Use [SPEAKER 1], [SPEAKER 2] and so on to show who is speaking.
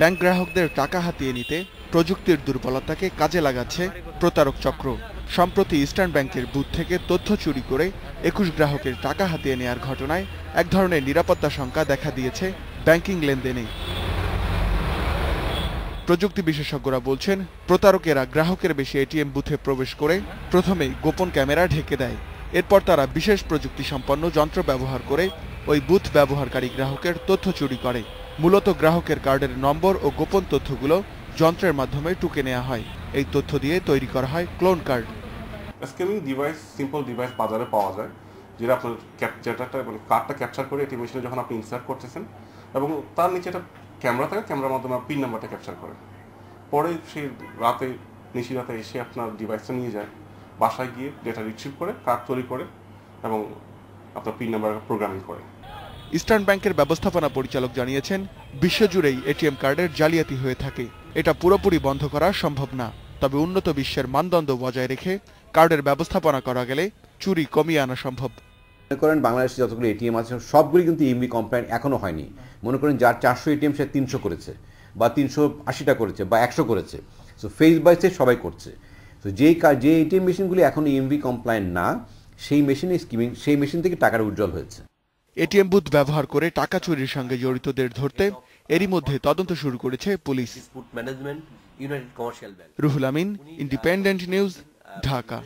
[SPEAKER 1] Bank গ্রাহকদের টাকা হাতিয়ে নিতে প্রযুক্তির দুর্বলতাকে কাজে লাগাচ্ছে প্রতারক চক্র। সম্প্রতি ইস্টার্ন ব্যাংকের বুথ থেকে তথ্য চুরি করে ২১ গ্রাহকের টাকা হাতিয়ে নেওয়ার ঘটনায় এক ধরনের নিরাপত্তা শঙ্কা দেখা দিয়েছে ব্যাংকিং লেনদেনে। প্রযুক্তি বিশেষজ্ঞরা বলছেন, প্রতারকেরা গ্রাহকের বেশি এটিএম বুথে প্রবেশ করে প্রথমে গোপন ক্যামেরা ঢেকে দেয়। এরপর তারা বিশেষ প্রযুক্তি সম্পন্ন যন্ত্র ব্যবহার করে ওই বুথ ব্যবহারকারী গ্রাহকের তথ্য চুরি করে। মূলত গ্রাহকের কার্ডের নম্বর ও গোপন তথ্যগুলো যন্ত্রের মাধ্যমে টুকে নেওয়া হয়। এই তথ্য দিয়ে তৈরি করা হয় clone card.
[SPEAKER 2] Scanning device, simple device বাজারে পাওয়া যায়, যেটা আপনার কার্ডটা ক্যাপচার করে এটি মেশিনে যখন আপনি ইনসার্ট করতেছেন এবং তার নিচে একটা ক্যামেরা থাকে, ক্যামেরার মাধ্যমে পিন নাম্বারটা ক্যাপচার করে। পরে সেই নিশিরাতে এসে আপনার ডিভাইসটা নিয়ে যায়, বাসায় গিয়ে ডেটা রিট্রিভ করে কার্ড তৈরি করে এবং আপনার পিন নাম্বার প্রোগ্রামিং করে।
[SPEAKER 1] ইস্টার্ন ব্যাংকের ব্যবস্থাপনা পরিচালক জানিয়েছেন, বিশ্বজুড়েই এটিএম কার্ডের জালিয়াতি হয়ে থাকে। এটা পুরোপুরি বন্ধ করা সম্ভব না, তবে উন্নত বিশ্বের মানদণ্ড বজায় রেখে কার্ডের ব্যবস্থাপনা করা গেলে চুরি কমিয়ে আনা সম্ভব।
[SPEAKER 3] মনে করেন বাংলাদেশে যতগুলো এটিএম আছে সবগুলি কিন্তু ইএমভি কমপ্লায়েন্ট এখনো হয়নি। মনে করেন যার 400 এটিএম সে 300 করেছে বা 380টা করেছে বা 100 করেছে। সো ফেজ বাই ফেজ সবাই করছে। তো যে এটিএম মেশিনগুলি এখন ইএমভি কমপ্লায়েন্ট না, সেই মেশিনে স্কিমিং, সেই মেশিন থেকে টাকার উইথড্রল হয়েছে।
[SPEAKER 1] এটিএম বুথ ব্যবহার করে টাকা চুরির সঙ্গে জড়িতদের ধরতে এরই মধ্যে তদন্ত শুরু করেছে police. Ruhul Amin, independent news, Dhaka.